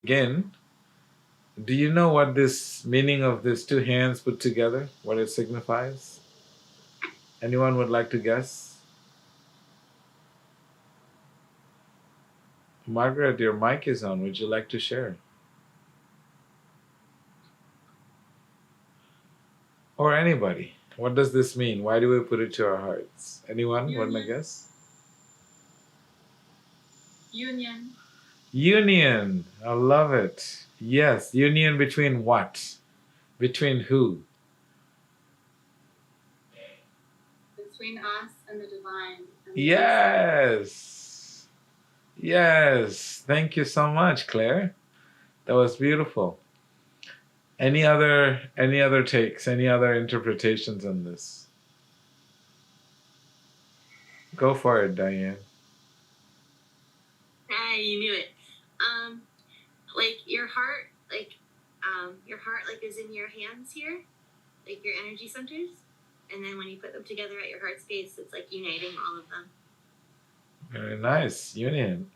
Again, do you know what this meaning of these two hands put together, what it signifies? Anyone would like to guess? Margaret, your mic is on. Would you like to share? Or anybody? What does this mean? Why do we put it to our hearts? Anyone want to guess? Union. Union. I love it. Yes, union between what? Between who? Between us and the divine. Yes. Yes. Thank you so much, Claire. That was beautiful. Any other takes, any other interpretations on this? Go for it, Diane. Ah, you knew it. Like your heart, is in your hands here, like your energy centers, and then when you put them together at your heart space, it's like uniting all of them. Very nice. Union.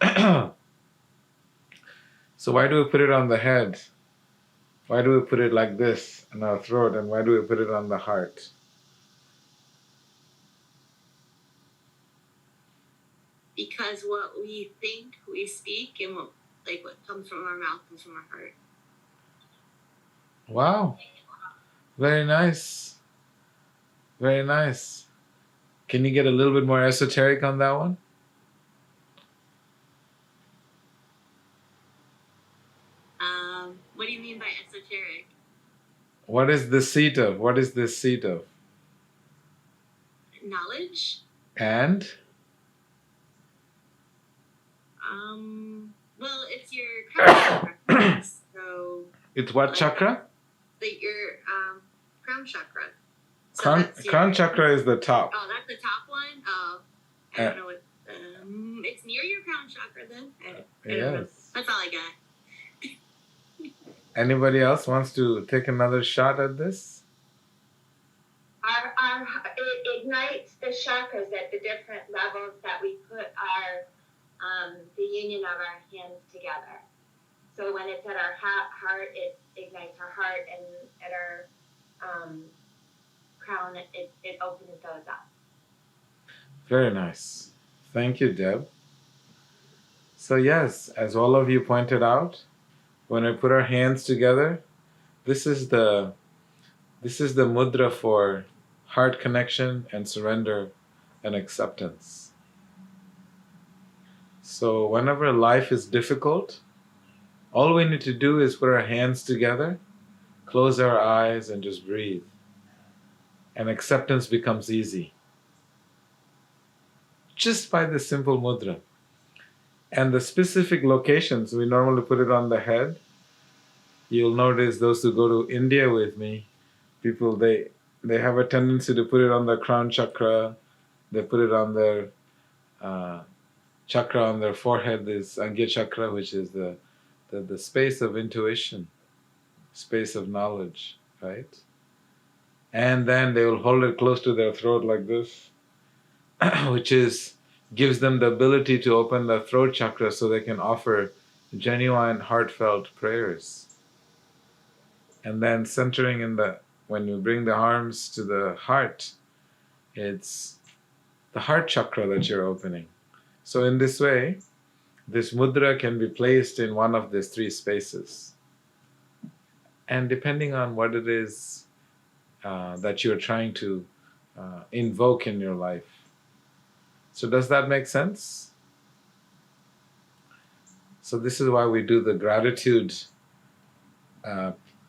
So why do we put it on the head? Why do we put it like this in our throat, and why do we put it on the heart? Because what we think, we speak, and what comes from our mouth comes from our heart. Wow. Very nice. Very nice. Can you get a little bit more esoteric on that one? What do you mean by esoteric? What is the seat of? What is this seat of? Knowledge. And? Well, it's your crown chakra. So. It's what chakra? Your crown chakra. So crown chakra is the top. Oh, that's the top one? Oh, I don't know what. It's near your crown chakra then. I don't know. That's all I got. Anybody else wants to take another shot at this? It ignites the chakras at the different levels that we put the union of our hands together. So when it's at our heart, it ignites our heart, and at our crown, it opens those up. Very nice. Thank you, Deb. So yes, as all of you pointed out, when we put our hands together, this is the mudra for heart connection and surrender and acceptance. So whenever life is difficult, all we need to do is put our hands together, close our eyes, and just breathe. And acceptance becomes easy. Just by the simple mudra. And the specific locations, we normally put it on the head. You'll notice those who go to India with me, people, they have a tendency to put it on the crown chakra. They put it on their chakra on their forehead, this Angya chakra, which is the space of intuition, space of knowledge, right? And then they will hold it close to their throat like this, which gives them the ability to open the throat chakra so they can offer genuine, heartfelt prayers. And then centering when you bring the arms to the heart, it's the heart chakra that you're opening. So in this way, this mudra can be placed in one of these three spaces. And depending on what it is that you're trying to invoke in your life. So does that make sense? So this is why we do the gratitude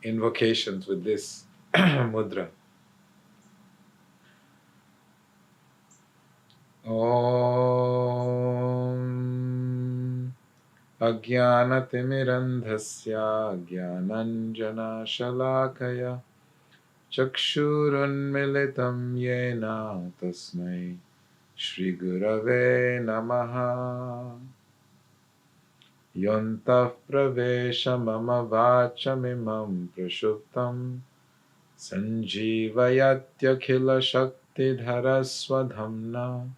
invocations with this mudra. Om Ajnanatimidandhasya Jnananjana Chakshurunmilitam Yena Tasmai Shri Gurave Namaha Yontah Pravesha Mama Vachamimam Prashuptam Sanjeevayathyakhila Shakti Dharaswadhamna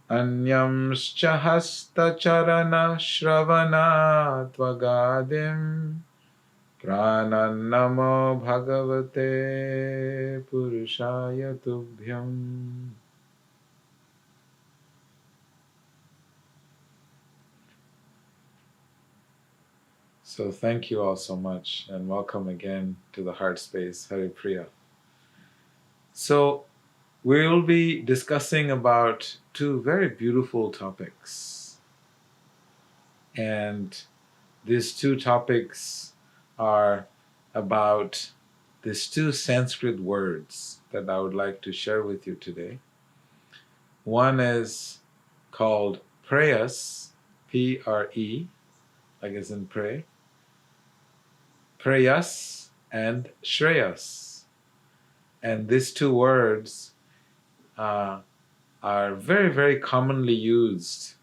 Anyamscha hasta charana shravana tvagadim pranannamo bhagavate purushaya tubhyam. So thank you all so much and welcome again to the Heart Space, Hare Priya. So we will be discussing about two very beautiful topics. And these two topics are about these two Sanskrit words that I would like to share with you today. One is called prayas, P-R-E, like as in pray, prayas and shreyas. And these two words are very, very commonly used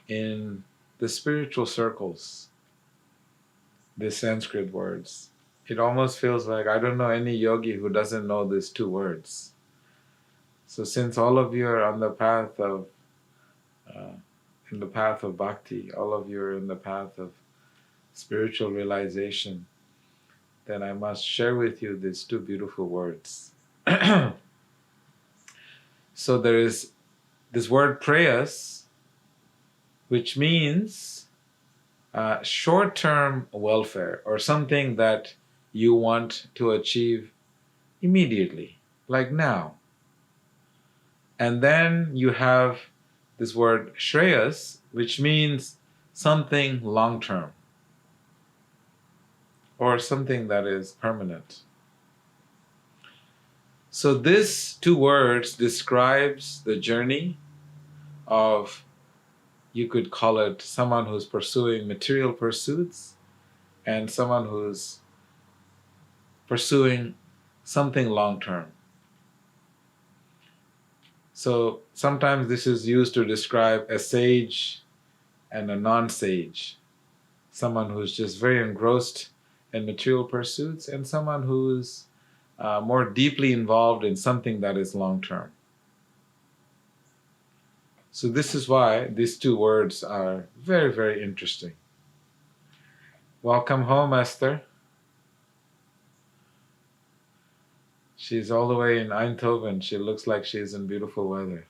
in the spiritual circles, the Sanskrit words. It almost feels like I don't know any yogi who doesn't know these two words. So since all of you are on the path of, in the path of bhakti, all of you are in the path of spiritual realization, then I must share with you these two beautiful words. So there is this word prayas, which means short-term welfare or something that you want to achieve immediately, like now. And then you have this word shreyas, which means something long-term or something that is permanent. So these two words describes the journey of, you could call it someone who's pursuing material pursuits and someone who's pursuing something long-term. So sometimes this is used to describe a sage and a non-sage, someone who's just very engrossed in material pursuits and someone who's more deeply involved in something that is long-term. So this is why these two words are very, very interesting. Welcome home, Esther. She's all the way in Eindhoven. She looks like she's in beautiful weather.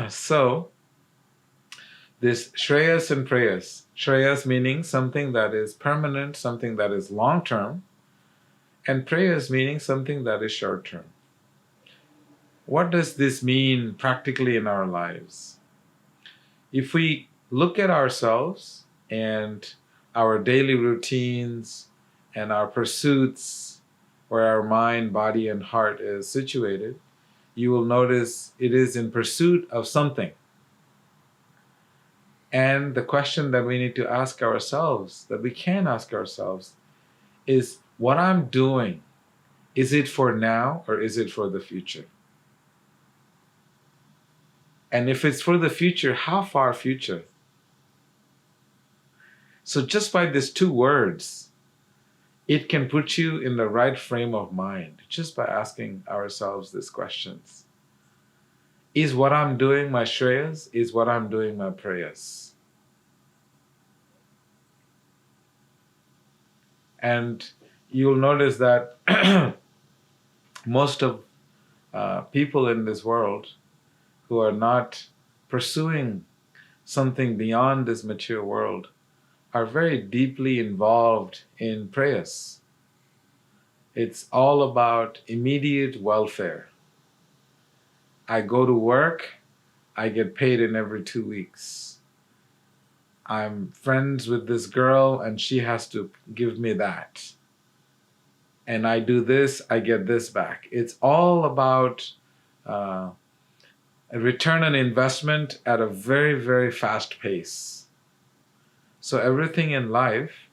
So, this shreyas and prayas. Shreyas meaning something that is permanent, something that is long-term, and prayas meaning something that is short-term. What does this mean practically in our lives? If we look at ourselves and our daily routines and our pursuits, where our mind, body, and heart is situated, you will notice it is in pursuit of something. And the question that we need to ask ourselves, that we can ask ourselves, is what I'm doing, is it for now or is it for the future? And if it's for the future, how far future? So just by these two words, it can put you in the right frame of mind, just by asking ourselves these questions. Is what I'm doing my shreyas? Is what I'm doing my prayas? And you'll notice that most of people in this world who are not pursuing something beyond this material world are very deeply involved in prayas. It's all about immediate welfare. I go to work, I get paid in every 2 weeks. I'm friends with this girl and she has to give me that. And I do this, I get this back. It's all about a return on investment at a very, very fast pace. So everything in life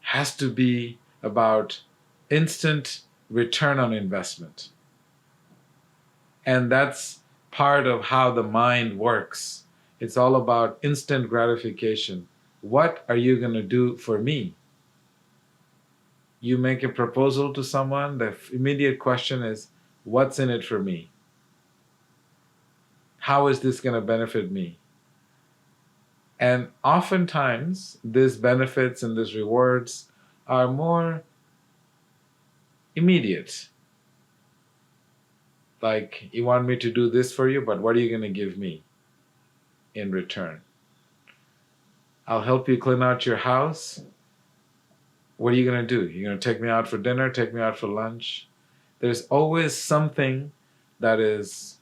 has to be about instant return on investment. And that's part of how the mind works. It's all about instant gratification. What are you going to do for me? You make a proposal to someone, the immediate question is, what's in it for me? How is this going to benefit me? And oftentimes, these benefits and these rewards are more immediate. Like, you want me to do this for you, but what are you going to give me in return? I'll help you clean out your house. What are you going to do? You're going to take me out for dinner, take me out for lunch? There's always something that is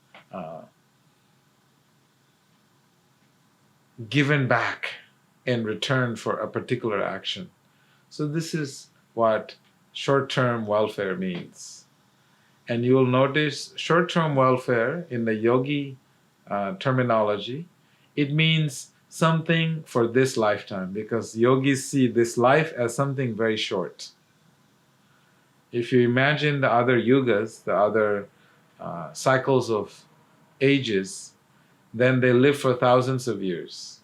given back in return for a particular action. So this is what short-term welfare means. And you will notice short-term welfare in the yogi terminology, it means something for this lifetime, because yogis see this life as something very short. If you imagine the other yugas, the other cycles of ages, then they live for thousands of years.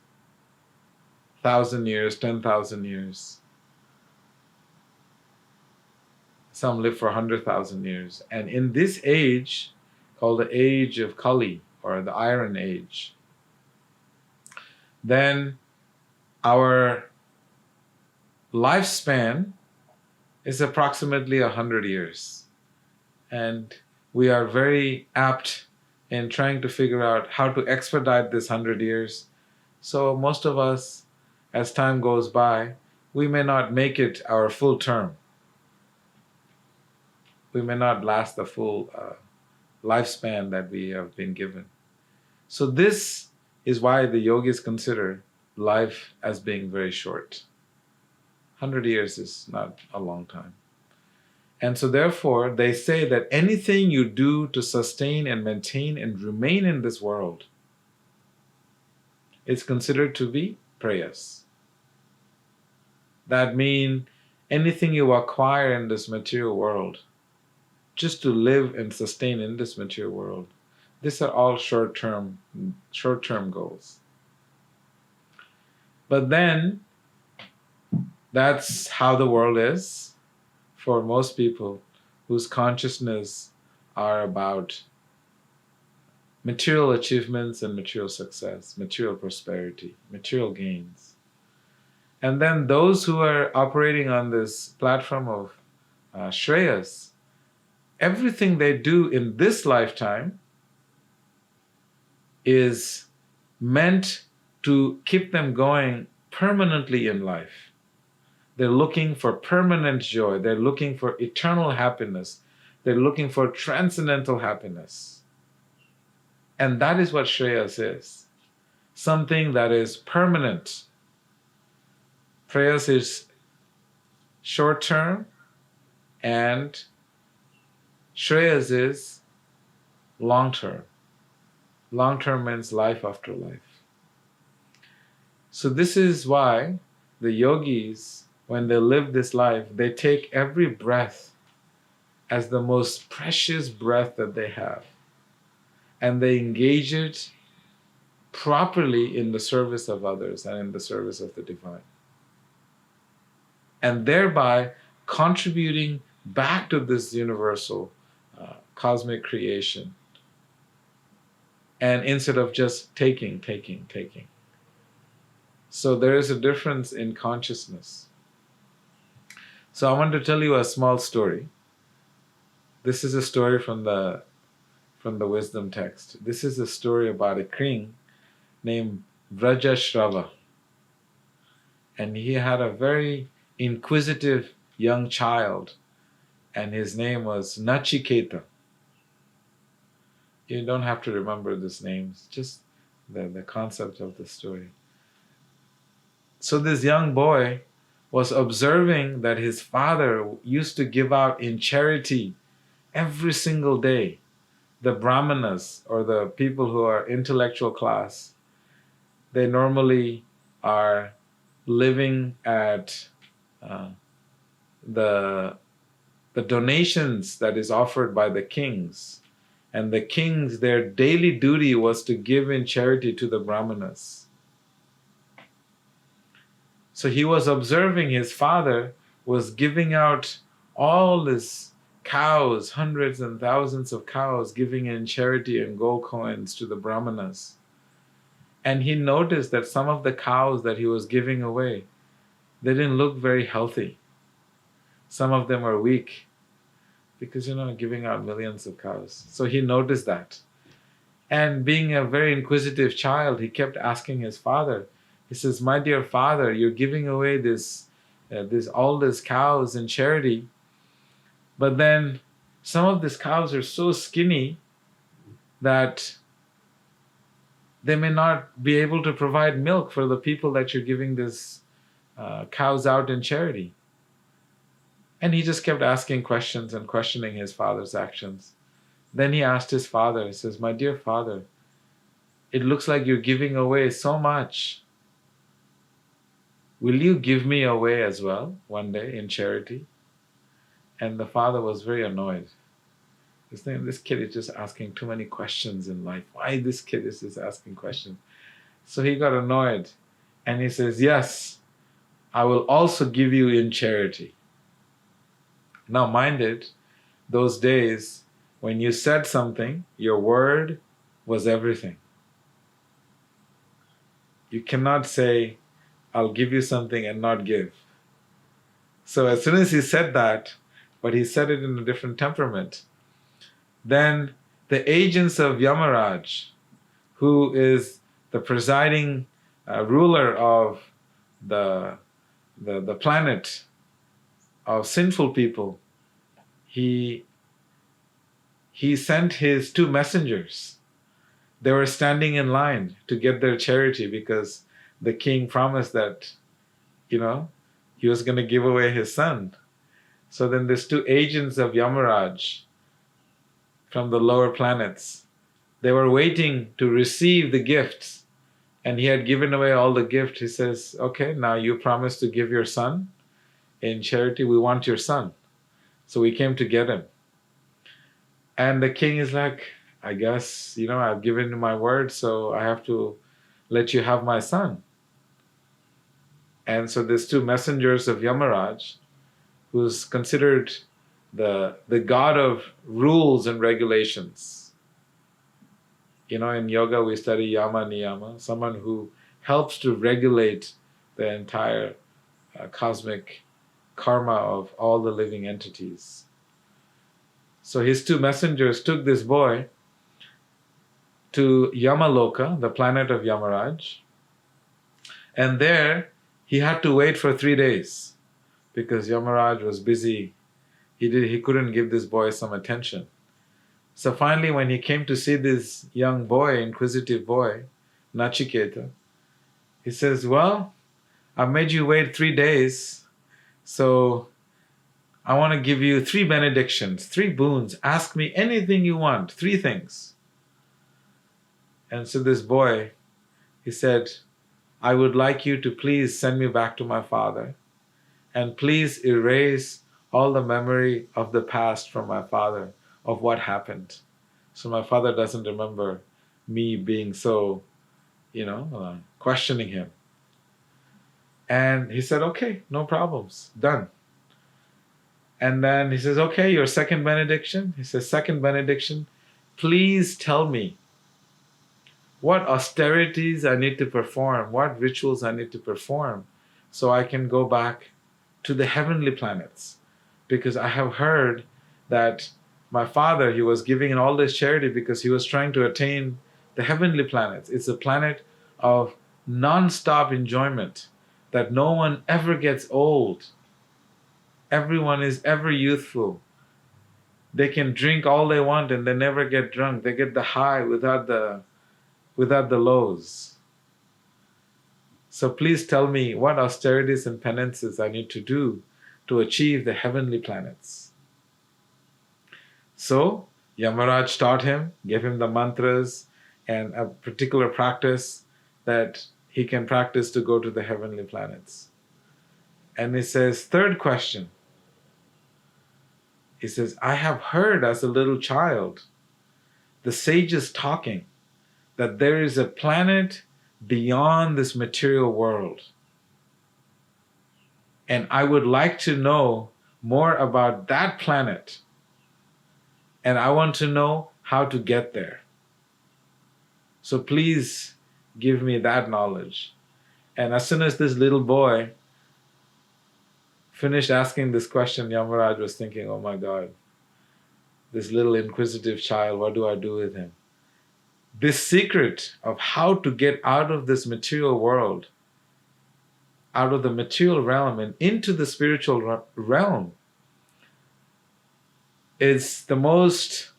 1,000 years, 10,000 years. Some live for 100,000 years. And in this age, called the age of Kali, or the Iron Age, then our lifespan is approximately 100 years. And we are very apt in trying to figure out how to expedite this 100 years. So most of us, as time goes by, we may not make it our full term. We may not last the full lifespan that we have been given. So this is why the yogis consider life as being very short. 100 years is not a long time. And so therefore, they say that anything you do to sustain and maintain and remain in this world is considered to be prayas. That means anything you acquire in this material world, just to live and sustain in this material world, these are all short-term goals. But then, that's how the world is for most people whose consciousness are about material achievements and material success, material prosperity, material gains. And then those who are operating on this platform of Shreyas, everything they do in this lifetime is meant to keep them going permanently in life. They're looking for permanent joy. They're looking for eternal happiness. They're looking for transcendental happiness. And that is what Shreyas is. Something that is permanent. Prayas is short term, and Shreyas is long term. Long term means life after life. So this is why the yogis, when they live this life, they take every breath as the most precious breath that they have. And they engage it properly in the service of others and in the service of the divine. And thereby contributing back to this universal cosmic creation. And instead of just taking. So there is a difference in consciousness. So I want to tell you a small story. This is a story from the wisdom text. This is a story about a king named Vrajashrava. And he had a very inquisitive young child, and his name was Nachiketa. You don't have to remember these names, just the concept of the story. So this young boy was observing that his father used to give out in charity every single day. The brahmanas, or the people who are intellectual class, they normally are living at the donations that is offered by the kings. And the kings, their daily duty was to give in charity to the brahmanas. So he was observing his father was giving out all this cows, hundreds and thousands of cows, giving in charity and gold coins to the brahmanas. And he noticed that some of the cows that he was giving away, they didn't look very healthy. Some of them were weak because, giving out millions of cows. So he noticed that. And being a very inquisitive child, he kept asking his father. He says, "My dear father, you're giving away all these cows in charity, but then some of these cows are so skinny that they may not be able to provide milk for the people that you're giving these cows out in charity." And he just kept asking questions and questioning his father's actions. Then he asked his father, he says, "My dear father, it looks like you're giving away so much. Will you give me away as well one day in charity?" And the father was very annoyed. He's thinking, this kid is just asking too many questions in life. Why this kid is just asking questions? So he got annoyed. And he says, "Yes, I will also give you in charity." Now mind it, those days when you said something, your word was everything. You cannot say, "I'll give you something," and not give. So as soon as he said that, but he said it in a different temperament, then the agents of Yamaraj, who is the presiding ruler of the planet of sinful people, he sent his two messengers. They were standing in line to get their charity because the king promised that, he was going to give away his son. So then these two agents of Yamaraj from the lower planets, they were waiting to receive the gifts. And he had given away all the gifts. He says, "Okay, now you promised to give your son in charity. We want your son." So we came to get him. And the king is like, "I guess, I've given you my word, so I have to let you have my son." And so there's two messengers of Yamaraj, who's considered the god of rules and regulations. In yoga we study yama niyama, someone who helps to regulate the entire cosmic karma of all the living entities. So his two messengers took this boy to Yamaloka, the planet of Yamaraj, and there he had to wait for 3 days because Yamaraj was busy. He couldn't give this boy some attention. So finally, when he came to see this young boy, inquisitive boy, Nachiketa, he says, "Well, I've made you wait 3 days, so I want to give you 3 benedictions, 3 boons. Ask me anything you want, 3 things." And so this boy, he said, "I would like you to please send me back to my father, and please erase all the memory of the past from my father of what happened. So my father doesn't remember me being so, questioning him." And he said, "Okay, no problems, done." And then he says, "Okay, your second benediction." He says, "Second benediction, please tell me what austerities I need to perform, what rituals I need to perform so I can go back to the heavenly planets. Because I have heard that my father, he was giving in all this charity because he was trying to attain the heavenly planets. It's a planet of non-stop enjoyment, that no one ever gets old. Everyone is ever youthful. They can drink all they want and they never get drunk. They get the high without the lows. So please tell me what austerities and penances I need to do to achieve the heavenly planets." So Yamaraj taught him, gave him the mantras and a particular practice that he can practice to go to the heavenly planets. And he says, third question, he says, "I have heard as a little child the sages talking that there is a planet beyond this material world. And I would like to know more about that planet and I want to know how to get there. So please give me that knowledge. And as soon as this little boy finished asking this question, Yamaraj was thinking, oh my God, this little inquisitive child, what do I do with him? This secret of how to get out of this material world, out of the material realm and into the spiritual realm, is the most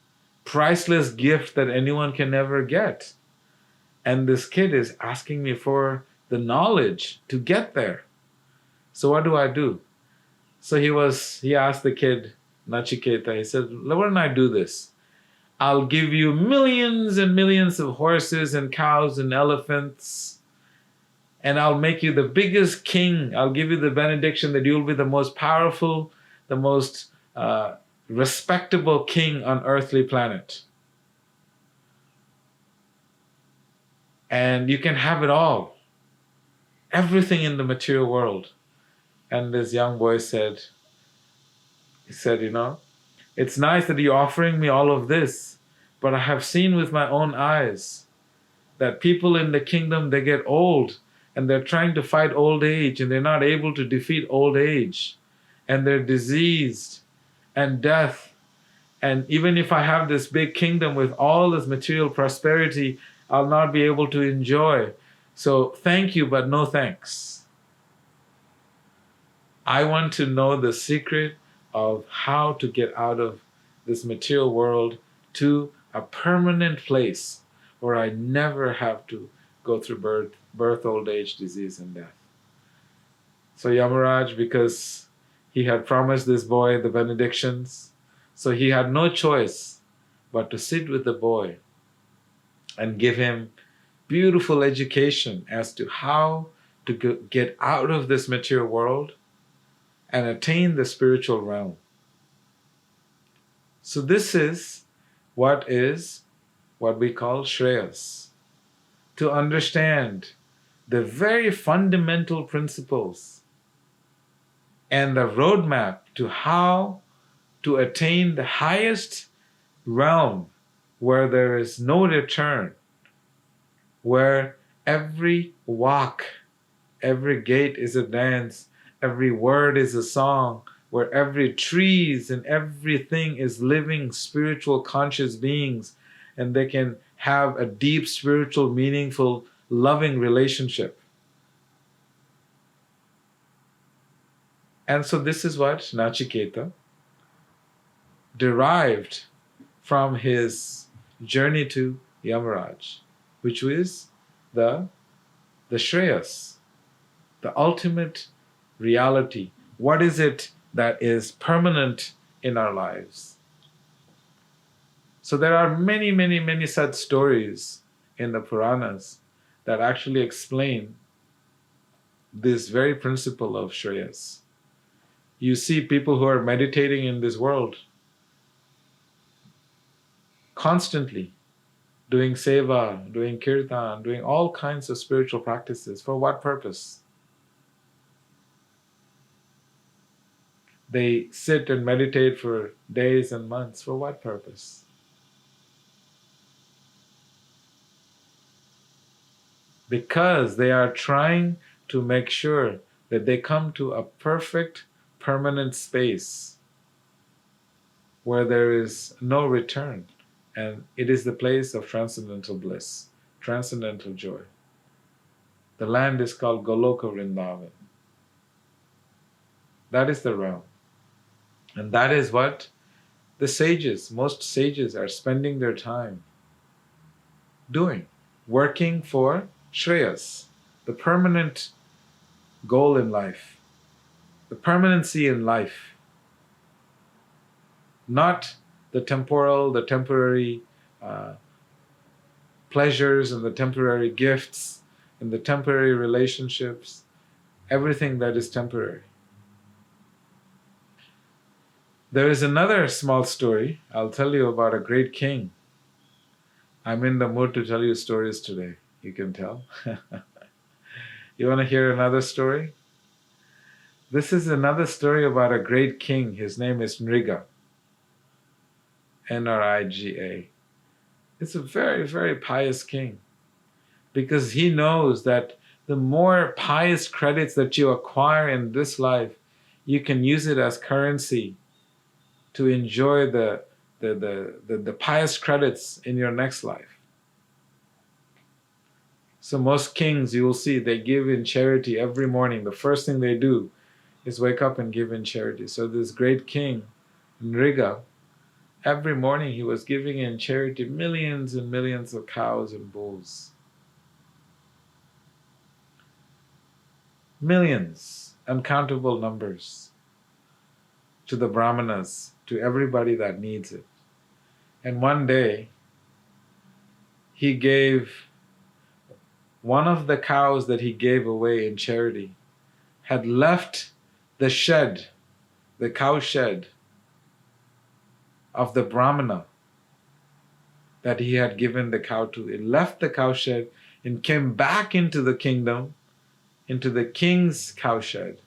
priceless gift that anyone can ever get. And this kid is asking me for the knowledge to get there. So what do? So he asked the kid, Nachiketa, he said, why don't I do this? I'll give you millions and millions of horses and cows and elephants, and I'll make you the biggest king. I'll give you the benediction that you'll be the most powerful, the most respectable king on earthly planet. And you can have it all. Everything in the material world. And this young boy said, it's nice that you're offering me all of this, but I have seen with my own eyes that people in the kingdom, they get old and they're trying to fight old age and they're not able to defeat old age. And they're diseased and death. And even if I have this big kingdom with all this material prosperity, I'll not be able to enjoy. So thank you, but no thanks. I want to know the secret of how to get out of this material world to a permanent place where I never have to go through birth, old age, disease, and death. So Yamaraj, because he had promised this boy the benedictions, so he had no choice but to sit with the boy and give him beautiful education as to how to get out of this material world and attain the spiritual realm. So this is what we call Shreyas. To understand the very fundamental principles and the roadmap to how to attain the highest realm where there is no return, where every walk, every gait is a dance, every word is a song, where every trees and everything is living spiritual conscious beings, and they can have a deep spiritual, meaningful, loving relationship. And so this is what Nachiketa derived from his journey to Yamaraj, which was the Shreyas, the ultimate reality. What is it that is permanent in our lives? So there are many, many, many such stories in the Puranas that actually explain this very principle of Shreyas. You see people who are meditating in this world constantly, doing seva, doing kirtan, doing all kinds of spiritual practices. For what purpose? They sit and meditate for days and months. For what purpose? Because they are trying to make sure that they come to a perfect, permanent space where there is no return. And it is the place of transcendental bliss, transcendental joy. The land is called Goloka Vrindavan. That is the realm. And that is what the sages, most sages, are spending their time doing, working for Shreyas, the permanent goal in life, the permanency in life, not the temporal, the temporary pleasures and the temporary gifts and the temporary relationships, everything that is temporary. There is another small story I'll tell you about a great king. I'm in the mood to tell you stories today, you can tell. You want to hear another story? This is another story about a great king. His name is Nriga. Nriga. It's a very, very pious king, because he knows that the more pious credits that you acquire in this life, you can use it as currency to enjoy the pious credits in your next life. So most kings, you will see, they give in charity every morning. The first thing they do is wake up and give in charity. So this great king, Nriga, every morning he was giving in charity millions and millions of cows and bulls. Millions, uncountable numbers, to the brahmanas, to everybody that needs it. And one day, he gave one of the cows that he gave away in charity had left the shed, the cow shed of the brahmana that he had given the cow to. It left the cow shed and came back into the kingdom, into the king's cow shed.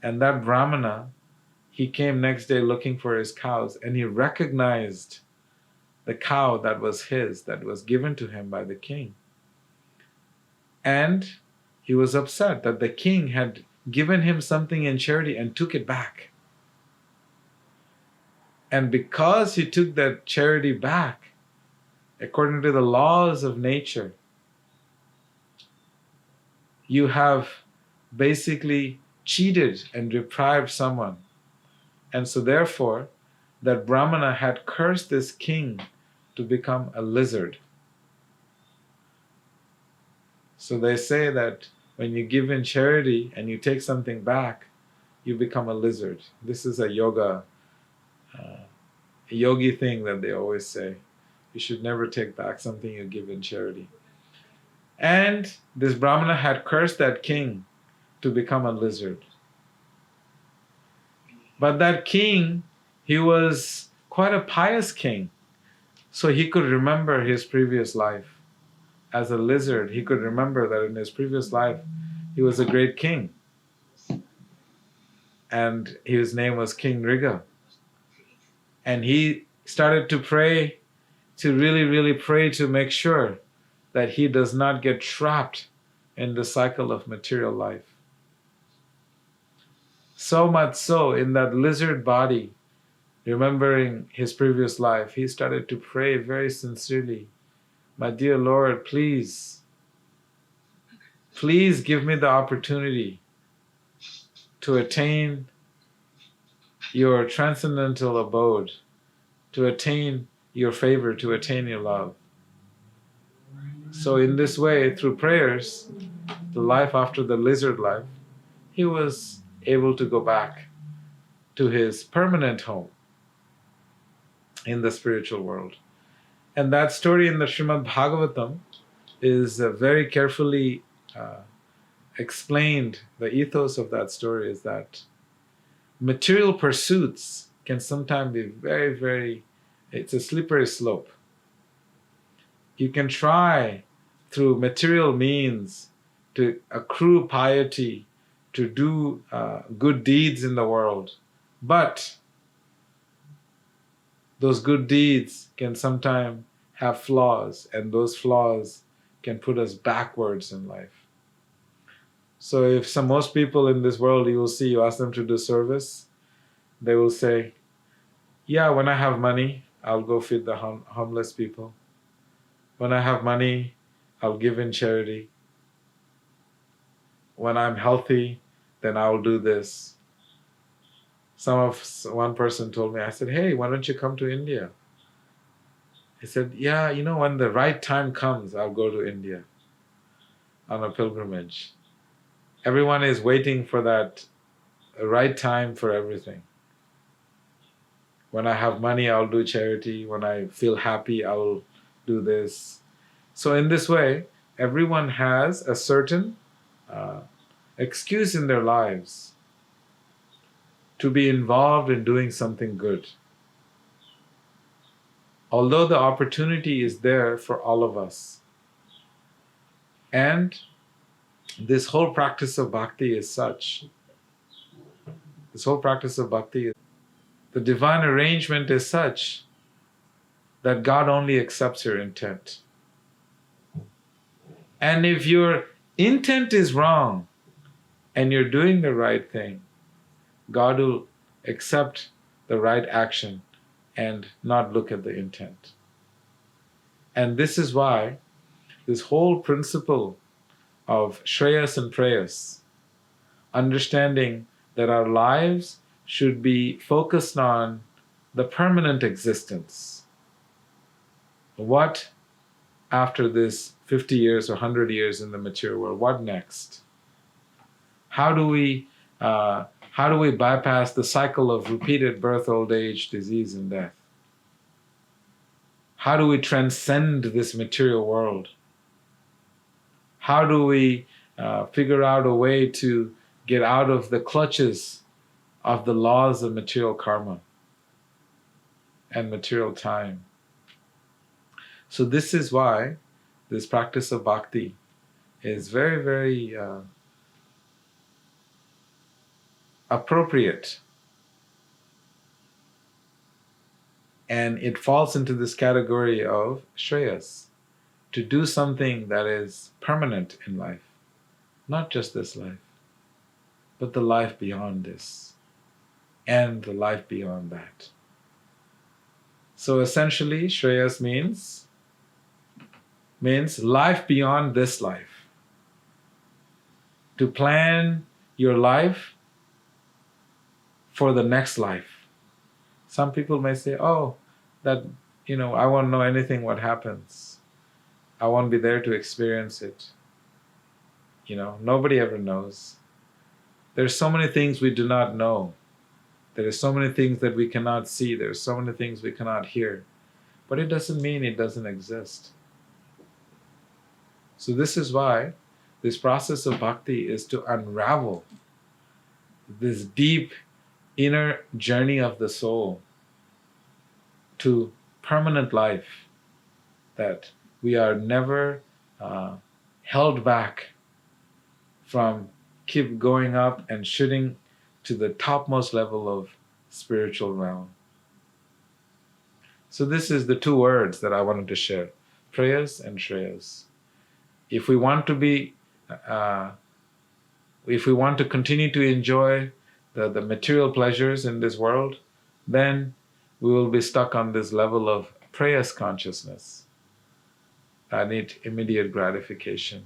And that brahmana, he came next day looking for his cows, and he recognized the cow that was his, that was given to him by the king. And he was upset that the king had given him something in charity and took it back. And because he took that charity back, according to the laws of nature, you have basically cheated and deprived someone. And so therefore, that brahmana had cursed this king to become a lizard. So they say that when you give in charity and you take something back, you become a lizard. This is a yogi thing that they always say. You should never take back something you give in charity. And this brahmana had cursed that king to become a lizard. But that king, he was quite a pious king. So he could remember his previous life. As a lizard, he could remember that in his previous life, he was a great king. And his name was King Nriga. And he started to pray, to really, really pray to make sure that he does not get trapped in the cycle of material life. So much so, in that lizard body, remembering his previous life, he started to pray very sincerely, my dear Lord, please give me the opportunity to attain your transcendental abode, to attain your favor, to attain your love. So in this way, through prayers, the life after the lizard life, he was able to go back to his permanent home in the spiritual world. And that story in the Srimad Bhagavatam is very carefully explained. The ethos of that story is that material pursuits can sometimes be very, very, it's a slippery slope. You can try through material means to accrue piety, to do good deeds in the world, but those good deeds can sometimes have flaws, and those flaws can put us backwards in life. So if most people in this world, you will see, you ask them to do service, they will say, yeah, when I have money, I'll go feed the homeless people. When I have money, I'll give in charity. When I'm healthy, then I'll do this. One person told me, I said, hey, why don't you come to India? He said, yeah, when the right time comes, I'll go to India on a pilgrimage. Everyone is waiting for that right time for everything. When I have money, I'll do charity. When I feel happy, I'll do this. So in this way, everyone has a certain excuse in their lives to be involved in doing something good. Although the opportunity is there for all of us. And this whole practice of bhakti is such. This whole practice of bhakti The divine arrangement is such that God only accepts your intent. And if your intent is wrong and you're doing the right thing, God will accept the right action and not look at the intent. And this is why this whole principle of Shreyas and Preyas, understanding that our lives should be focused on the permanent existence. What after this 50 years or 100 years in the material world? What next? How do we bypass the cycle of repeated birth, old age, disease, and death? How do we transcend this material world? How do we figure out a way to get out of the clutches of the laws of material karma and material time? So this is why this practice of bhakti is very, very appropriate. And it falls into this category of Shreyas, to do something that is permanent in life. Not just this life, but the life beyond this, and the life beyond that. So essentially, Shreyas means life beyond this life. To plan your life for the next life. Some people may say, oh, that, I won't know anything what happens. I won't be there to experience it. Nobody ever knows. There's so many things we do not know. There are so many things that we cannot see. There are so many things we cannot hear. But it doesn't mean it doesn't exist. So this is why this process of bhakti is to unravel this deep inner journey of the soul to permanent life, that we are never held back from keep going up and shooting to the topmost level of spiritual realm. So this is the two words that I wanted to share, Preyas and Shreyas. If we want to continue to enjoy the material pleasures in this world, then we will be stuck on this level of Preyas consciousness. I need immediate gratification.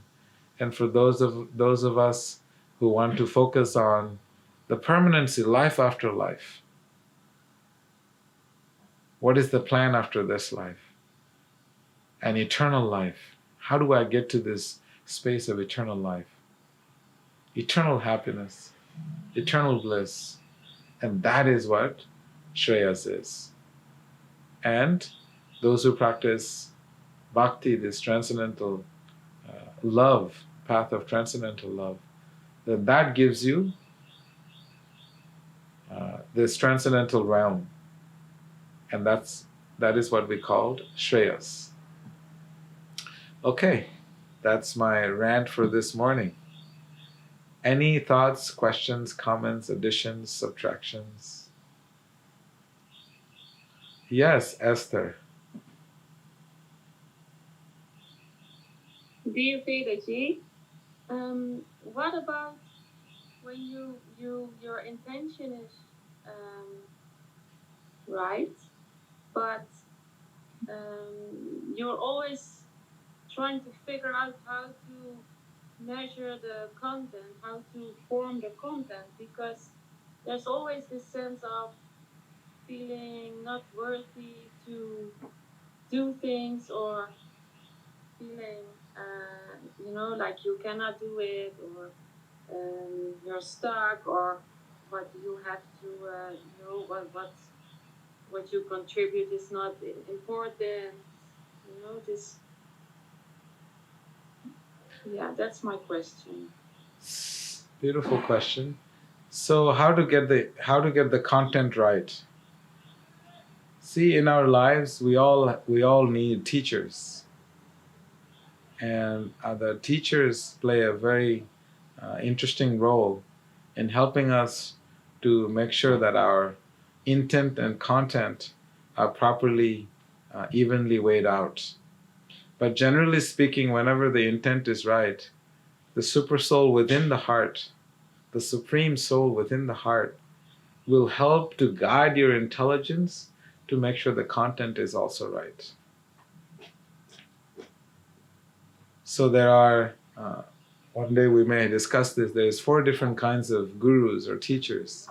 And for those of us who want to focus on the permanency, life after life, what is the plan after this life? An eternal life. How do I get to this space of eternal life? Eternal happiness, eternal bliss. And that is what Shreyas is. And those who practice bhakti, this transcendental love, path of transcendental love, then that gives you this transcendental realm. And that is what we called Shreyas. Okay, that's my rant for this morning. Any thoughts, questions, comments, additions, subtractions? Yes, Esther. Dear Vedaji, what about when your intention is right, but you're always trying to figure out how to measure the content, how to form the content, because there's always this sense of feeling not worthy to do things, or feeling like you cannot do it, or you're stuck, or what you have to what you contribute is not important, this. Yeah, that's my question. Beautiful question. So how to get the content right? See, in our lives, we all need teachers, and the teachers play a very interesting role in helping us to make sure that our intent and content are properly, evenly weighed out. But generally speaking, whenever the intent is right, the super soul within the heart, the supreme soul within the heart, will help to guide your intelligence to make sure the content is also right. So there are, one day we may discuss this, there's 4 different kinds of gurus or teachers.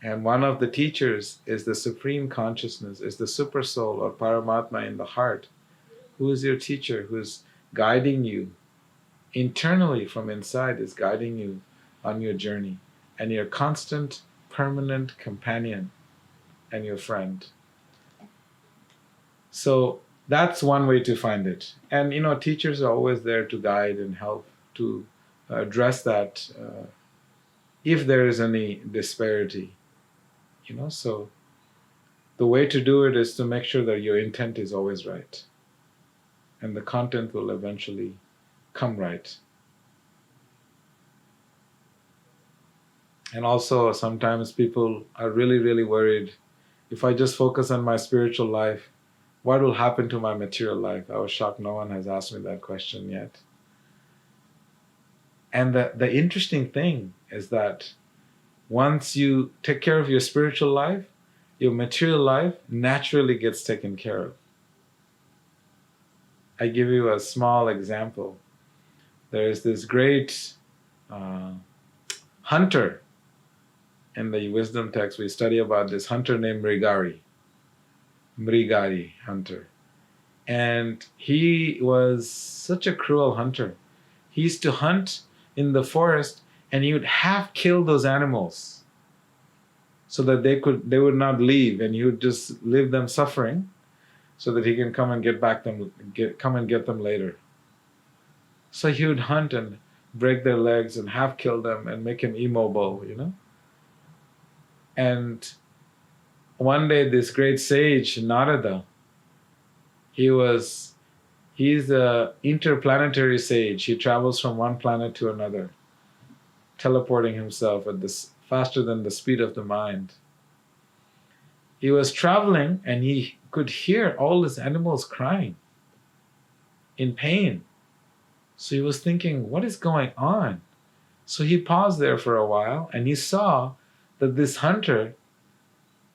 And one of the teachers is the supreme consciousness, is the super soul or Paramatma in the heart, who is your teacher, who's guiding you internally from inside, is guiding you on your journey, and your constant, permanent companion and your friend. So that's one way to find it. And teachers are always there to guide and help to address that if there is any disparity. So the way to do it is to make sure that your intent is always right, and the content will eventually come right. And also sometimes people are really, really worried, if I just focus on my spiritual life, what will happen to my material life? I was shocked no one has asked me that question yet. And the interesting thing is that once you take care of your spiritual life, your material life naturally gets taken care of. I give you a small example. There is this great hunter. In the wisdom text, we study about this hunter named Mrigari hunter. And he was such a cruel hunter. He used to hunt in the forest, and he would half kill those animals so that they would not leave, and he would just leave them suffering so that he can come and get them later. So he would hunt and break their legs and half kill them and make him immobile, And one day this great sage, Narada, he's a interplanetary sage. He travels from one planet to another, teleporting himself at this faster than the speed of the mind. He was traveling and he could hear all these animals crying in pain. So he was thinking, what is going on? So he paused there for a while, and he saw that this hunter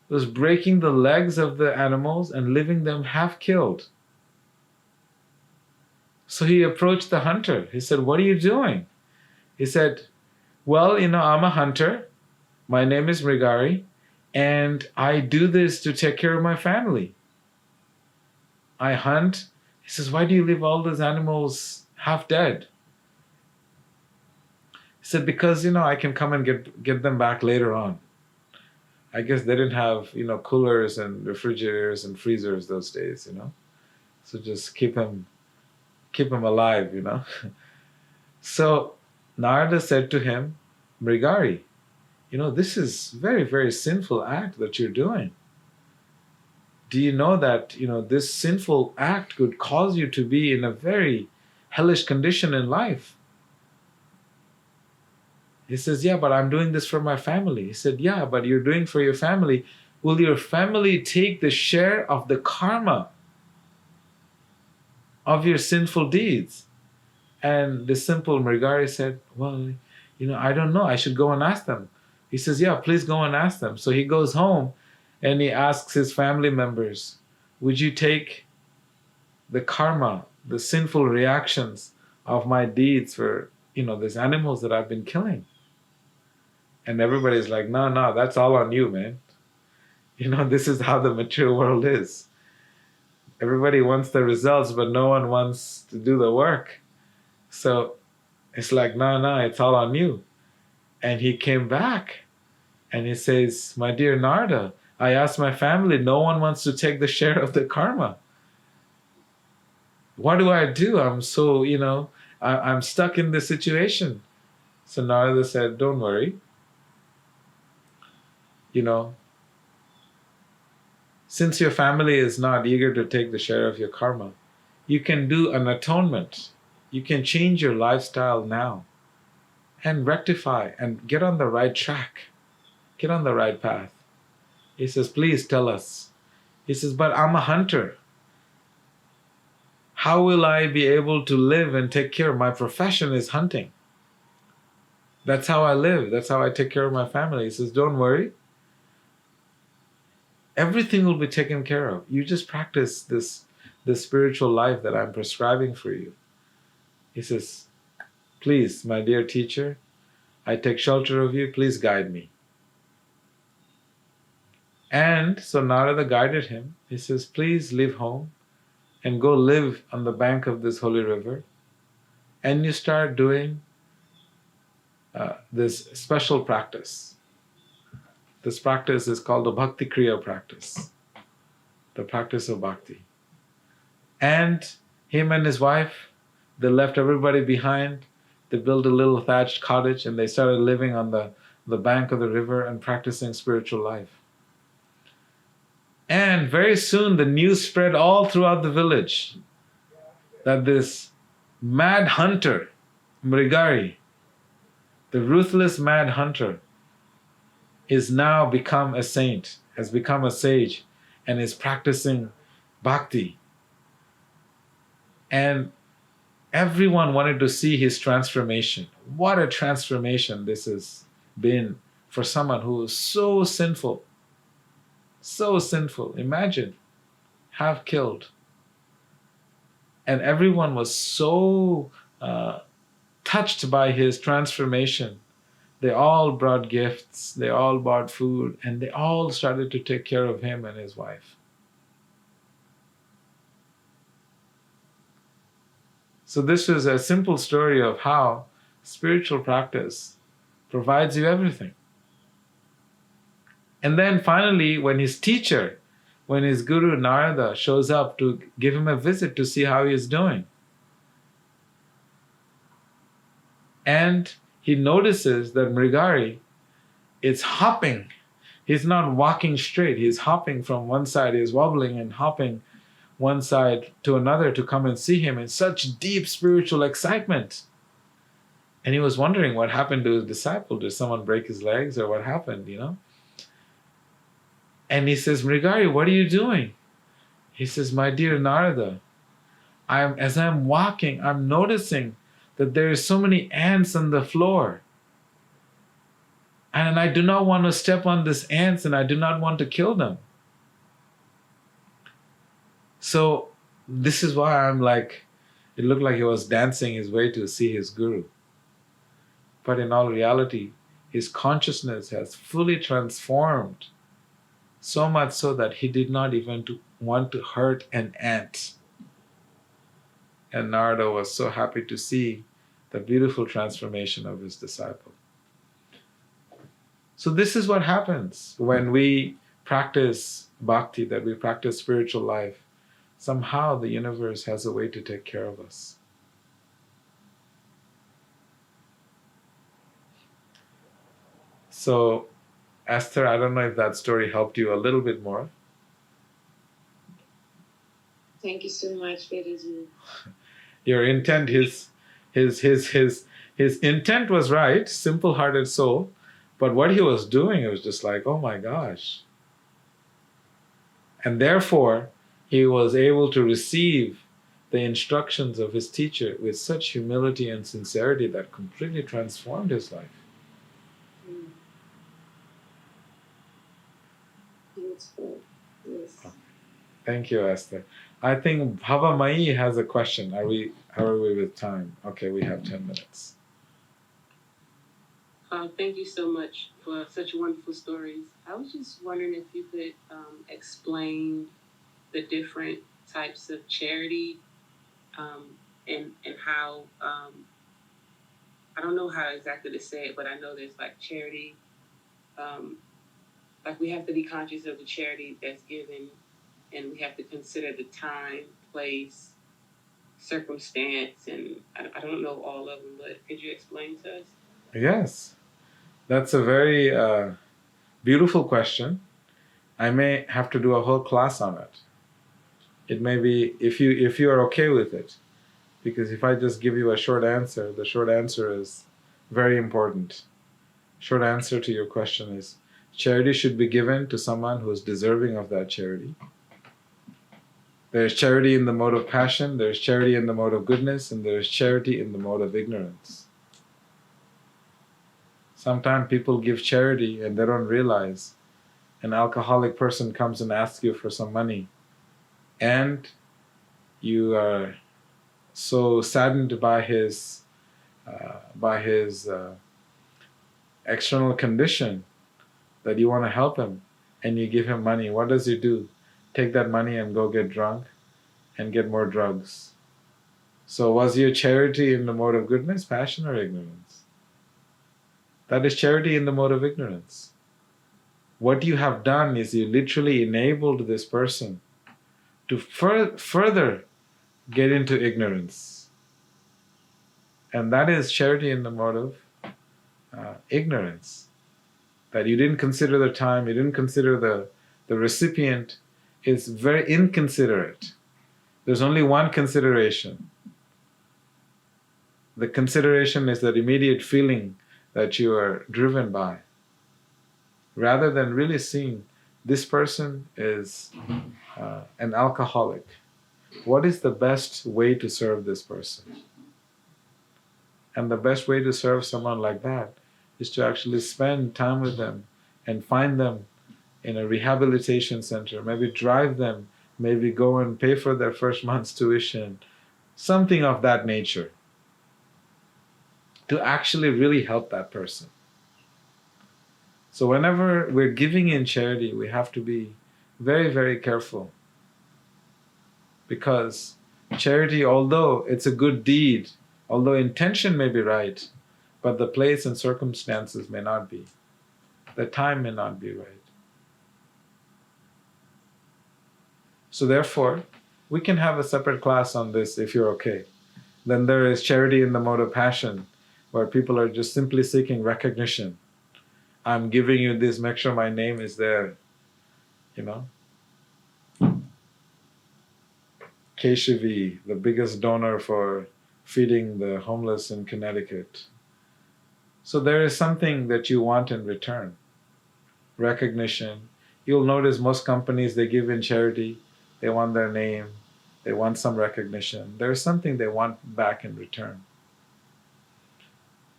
was breaking the legs of the animals and leaving them half killed. So he approached the hunter. He said, what are you doing? He said, well, I'm a hunter. My name is Mrigari, and I do this to take care of my family. I hunt. He says, why do you leave all those animals half dead? He said, because, I can come and get them back later on. I guess they didn't have, coolers and refrigerators and freezers those days, So just keep them alive, So Narada said to him, Mrigari, this is very, very sinful act that you're doing. Do you know that, this sinful act could cause you to be in a very hellish condition in life? He says, yeah, but I'm doing this for my family. He said, yeah, but you're doing for your family. Will your family take the share of the karma of your sinful deeds? And the simple Mrigari said, well, I don't know. I should go and ask them. He says, yeah, please go and ask them. So he goes home and he asks his family members, would you take the karma, the sinful reactions of my deeds for, these animals that I've been killing? And everybody's like, no, that's all on you, man. This is how the material world is. Everybody wants the results, but no one wants to do the work. So it's like, no, it's all on you. And he came back and he says, my dear Narada, I asked my family, no one wants to take the share of the karma. What do I do? I'm so, I'm stuck in this situation. So Narada said, don't worry. Since your family is not eager to take the share of your karma, you can do an atonement. You can change your lifestyle now and rectify and get on the right track. Get on the right path. He says, please tell us. He says, but I'm a hunter. How will I be able to live and take care? My profession is hunting. That's how I live. That's how I take care of my family. He says, don't worry. Everything will be taken care of. You just practice this spiritual life that I'm prescribing for you. He says, please, my dear teacher, I take shelter of you. Please guide me. And so Narada guided him. He says, please leave home and go live on the bank of this holy river. And you start doing this special practice. This practice is called the Bhakti Kriya practice, the practice of bhakti. And him and his wife, they left everybody behind. They built a little thatched cottage and they started living on the bank of the river and practicing spiritual life. And very soon the news spread all throughout the village that this mad hunter, Mrigari, the ruthless mad hunter, is now become a saint, has become a sage, and is practicing bhakti. And everyone wanted to see his transformation. What a transformation this has been for someone who is so sinful. So sinful. Imagine, half killed. And everyone was so touched by his transformation. They all brought gifts, they all bought food, and they all started to take care of him and his wife. So this is a simple story of how spiritual practice provides you everything. And then finally, when his teacher, when his guru Narada shows up to give him a visit to see how he is doing, and he notices that Mrigari is hopping. He's not walking straight. He's hopping from one side. He's wobbling and hopping one side to another to come and see him in such deep spiritual excitement. And he was wondering what happened to his disciple. Did someone break his legs or what happened, And he says, Mrigari, what are you doing? He says, my dear Narada, as I'm walking, I'm noticing that there are so many ants on the floor. And I do not want to step on these ants and I do not want to kill them. So this is why it looked like he was dancing his way to see his guru. But in all reality, his consciousness has fully transformed, so much so that he did not even want to hurt an ant. And Narada was so happy to see the beautiful transformation of his disciple. So this is what happens when we practice bhakti, that we practice spiritual life. Somehow the universe has a way to take care of us. So, Esther, I don't know if that story helped you a little bit more. Thank you so much, Vedaji. Your intent, his intent was right, simple-hearted soul, but what he was doing, it was just like, oh my gosh. And therefore, he was able to receive the instructions of his teacher with such humility and sincerity that completely transformed his life. Beautiful. Yes. Thank you, Esther. I think Bhava Mai has a question. How are we with time? Okay, we have 10 minutes. Thank you so much for such wonderful stories. I was just wondering if you could explain the different types of charity and how, I don't know how exactly to say it, but I know there's like charity, like we have to be conscious of the charity that's given, and we have to consider the time, place, circumstance, and I don't know all of them, but could you explain to us? Yes, that's a very beautiful question. I may have to do a whole class on it. It may be, if you are okay with it, because if I just give you a short answer, the short answer is very important. Short answer to your question is, Charity should be given to someone who is deserving of that charity. There's charity in the mode of passion, there's charity in the mode of goodness, and there's charity in the mode of ignorance. Sometimes people give charity and they don't realize an alcoholic person comes and asks you for some money, and you are so saddened by his external condition that you want to help him, and you give him money. What does he do? Take that money and go get drunk and get more drugs. So was your charity in the mode of goodness, passion, or ignorance? That is charity in the mode of ignorance. What you have done is you literally enabled this person to further get into ignorance. And that is charity in the mode of ignorance. That you didn't consider the time, you didn't consider the recipient is very inconsiderate. There's only one consideration. The consideration is that immediate feeling that you are driven by, rather than really seeing this person is an alcoholic. What is the best way to serve this person? And the best way to serve someone like that is to actually spend time with them and find them in a rehabilitation center, maybe drive them, maybe go and pay for their first month's tuition, something of that nature, to actually really help that person. So whenever we're giving in charity, we have to be very, very careful. Because charity, although it's a good deed, although intention may be right, but the place and circumstances may not be. The time may not be right. So therefore, we can have a separate class on this if you're okay. Then there is charity in the mode of passion, where people are just simply seeking recognition. I'm giving you this, make sure my name is there. You know? Keshavi, the biggest donor for feeding the homeless in Connecticut. So there is something that you want in return. Recognition. You'll notice most companies, they give in charity, they want their name, they want some recognition. There's something they want back in return.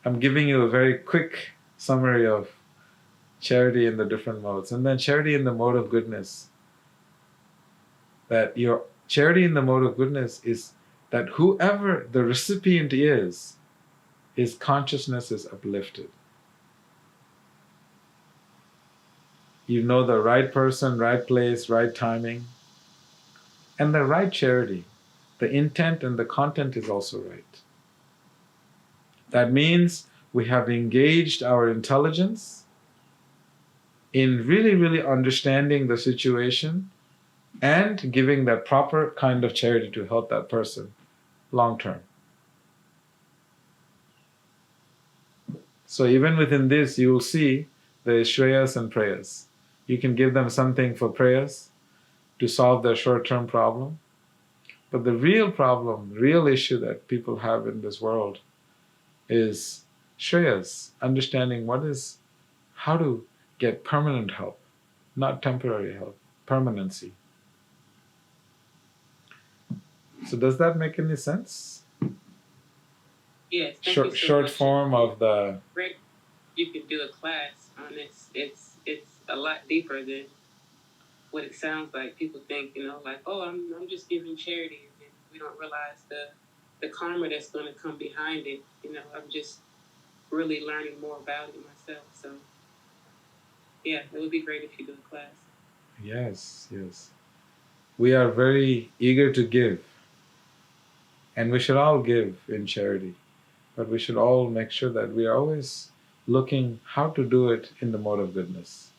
I'm giving you a very quick summary of charity in the different modes. And then charity in the mode of goodness. That your charity in the mode of goodness is that whoever the recipient is, his consciousness is uplifted. You know the right person, right place, right timing, and the right charity. The intent and the content is also right. That means we have engaged our intelligence in really, really understanding the situation and giving that proper kind of charity to help that person long term. So even within this, you will see there is shreyas and prayas. You can give them something for prayas to solve their short-term problem. But the real problem, real issue that people have in this world is shreyas, understanding how to get permanent help, not temporary help, permanency. So does that make any sense? Yes. Thank you so Short much. form of the. Rick, you could do a class on this. It's a lot deeper than what it sounds like. People think, like, oh, I'm just giving charity, and we don't realize the karma that's going to come behind it. I'm just really learning more about it myself. So yeah, it would be great if you do a class. Yes, yes. We are very eager to give. And we should all give in charity. But we should all make sure that we are always looking how to do it in the mode of goodness.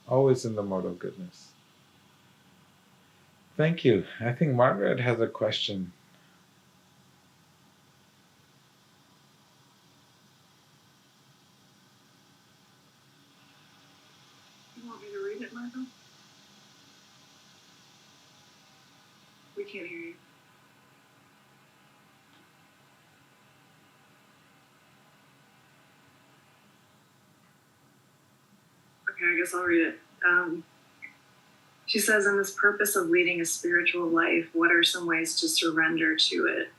Always in the mode of goodness. Thank you. I think Margaret has a question. You want me to read it, Michael? We can't hear you. Okay, I guess I'll read it. She says, in this purpose of leading a spiritual life, what are some ways to surrender to it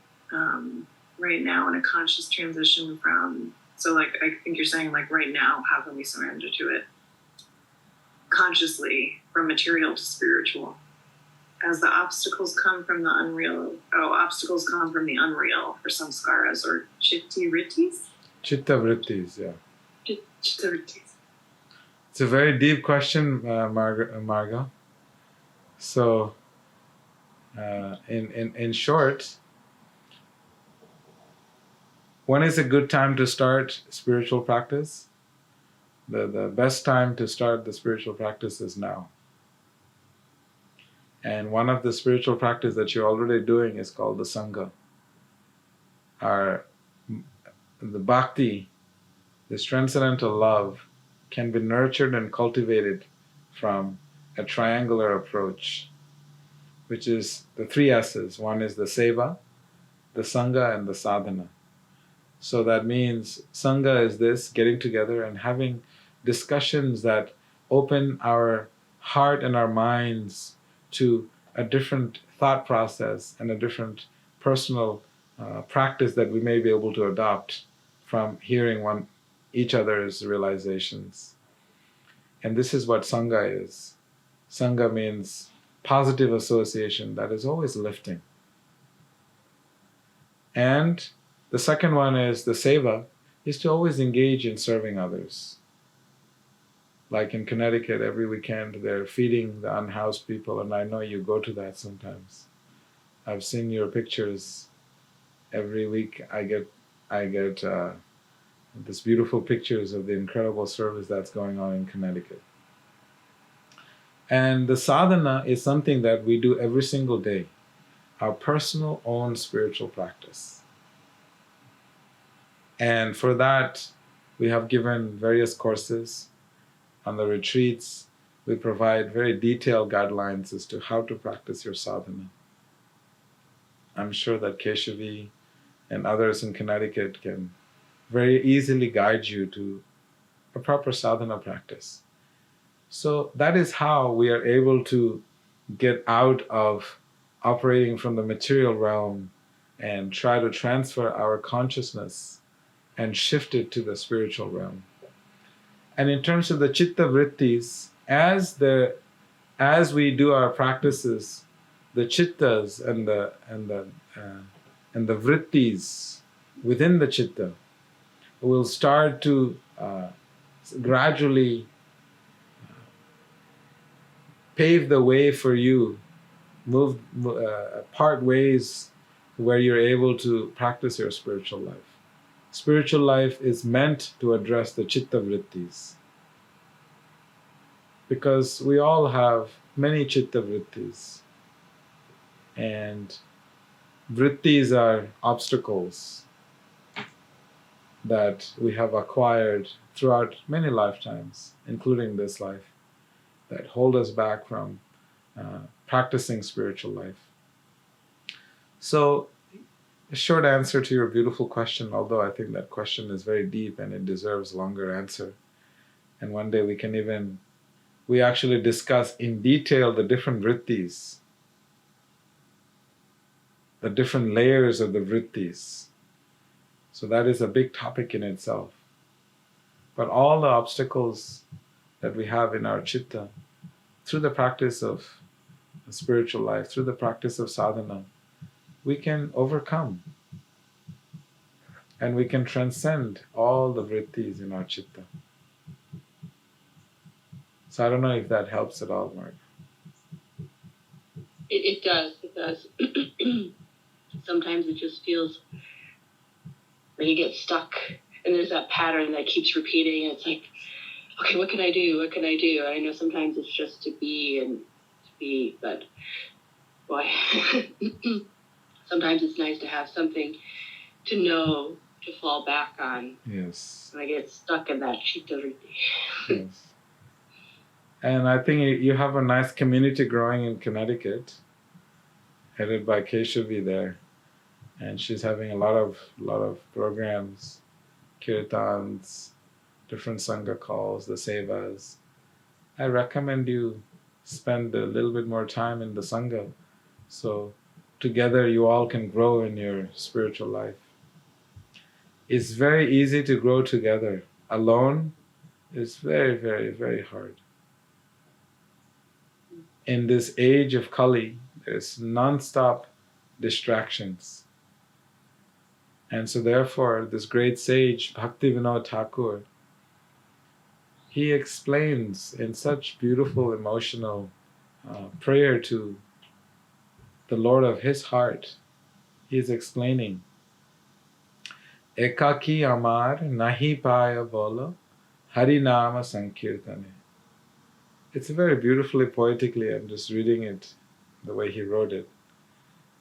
right now in a conscious transition from, so like, I think you're saying like right now, how can we surrender to it consciously from material to spiritual? As the obstacles come from the unreal, obstacles come from the unreal for samskaras or chitti vrittis? Chitta vrittis, yeah. Chitta vrittis. It's a very deep question, Marga. So, in short, when is a good time to start spiritual practice? The best time to start the spiritual practice is now. And one of the spiritual practice that you're already doing is called the Sangha. The bhakti, this transcendental love, can be nurtured and cultivated from a triangular approach, which is the three S's. One is the seva, the Sangha, and the sadhana. So that means Sangha is this, getting together and having discussions that open our heart and our minds to a different thought process and a different personal practice that we may be able to adopt from hearing each other's realizations. And this is what Sangha is. Sangha means positive association that is always lifting. And the second one is the seva, is to always engage in serving others. Like in Connecticut, every weekend they're feeding the unhoused people, and I know you go to that sometimes. I've seen your pictures. Every week I get this beautiful pictures of the incredible service that's going on in Connecticut. And the sadhana is something that we do every single day, our personal own spiritual practice. And for that, we have given various courses. On the retreats, we provide very detailed guidelines as to how to practice your sadhana. I'm sure that Keshavi and others in Connecticut can very easily guide you to a proper sadhana practice. So that is how we are able to get out of operating from the material realm and try to transfer our consciousness and shift it to the spiritual realm. And in terms of the chitta vrittis, as we do our practices, the chittas and the vrittis within the chitta will start to gradually pave the way for you, part ways where you're able to practice your spiritual life. Spiritual life is meant to address the chitta vrittis, because we all have many chitta vrittis, and vrittis are obstacles that we have acquired throughout many lifetimes, including this life, that hold us back from practicing spiritual life. So, a short answer to your beautiful question, although I think that question is very deep and it deserves a longer answer. And one day we actually discuss in detail the different vrittis, the different layers of the vrittis. So that is a big topic in itself. But all the obstacles that we have in our chitta, through the practice of spiritual life, through the practice of sadhana, we can overcome. And we can transcend all the vrittis in our chitta. So I don't know if that helps at all, Mark. It does. Sometimes it just feels like you get stuck and there's that pattern that keeps repeating. And it's like, okay, what can I do? What can I do? I know sometimes it's just to be, but boy, sometimes it's nice to have something to know, to fall back on. Yes. And I get stuck in that chitta vritti. Yes. And I think you have a nice community growing in Connecticut, headed by Keshavi there. And she's having a lot of programs, kirtans, different sangha calls, the sevas. I recommend you spend a little bit more time in the Sangha, so together you all can grow in your spiritual life. It's very easy to grow together. Alone is very, very, very hard. In this age of Kali, there's non-stop distractions. And so therefore, this great sage, Bhaktivinoda Thakur, he explains in such beautiful, emotional prayer to the Lord of his heart. He's explaining, Ekaki amar nahi paya bolo, Harinama Sankirtane. It's very beautifully, poetically, I'm just reading it the way he wrote it.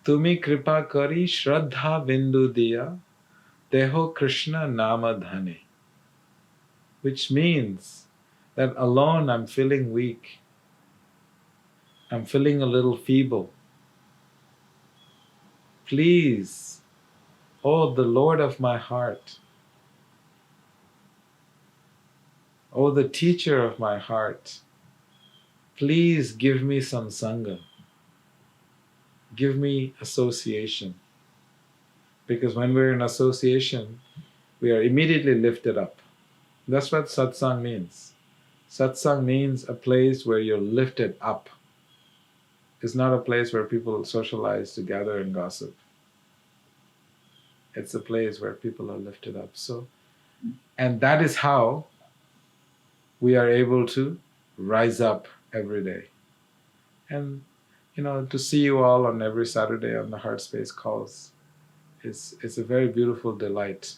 Tumi kripa kari shraddha bindu diya, deho Krishna nama dhane. Which means that alone I'm feeling weak. I'm feeling a little feeble. Please, oh the Lord of my heart, oh the teacher of my heart, please give me some Sangha. Give me association. Because when we're in association, we are immediately lifted up. That's what satsang means. Satsang means a place where you're lifted up. It's not a place where people socialize together and gossip. It's a place where people are lifted up. So, and that is how we are able to rise up every day. And to see you all on every Saturday on the Heart Space calls is a very beautiful delight,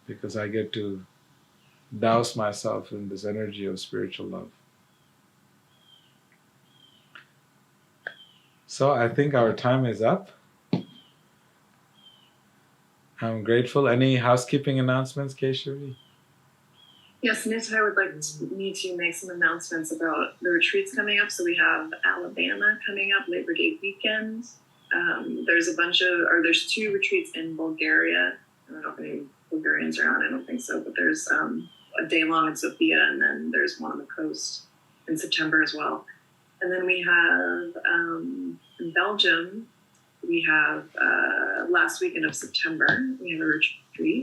because I get to douse myself in this energy of spiritual love. So I think our time is up. I'm grateful. Any housekeeping announcements, Keshavi? Yes, Nita, I would like me to make some announcements about the retreats coming up. So we have Alabama coming up, Labor Day weekend. There's 2 retreats in Bulgaria. I don't know if any Bulgarians are on, I don't think so, but there's a day long in Sofia, and then there's one on the coast in September as well. And then we have in Belgium, we have last weekend of September, we have a retreat.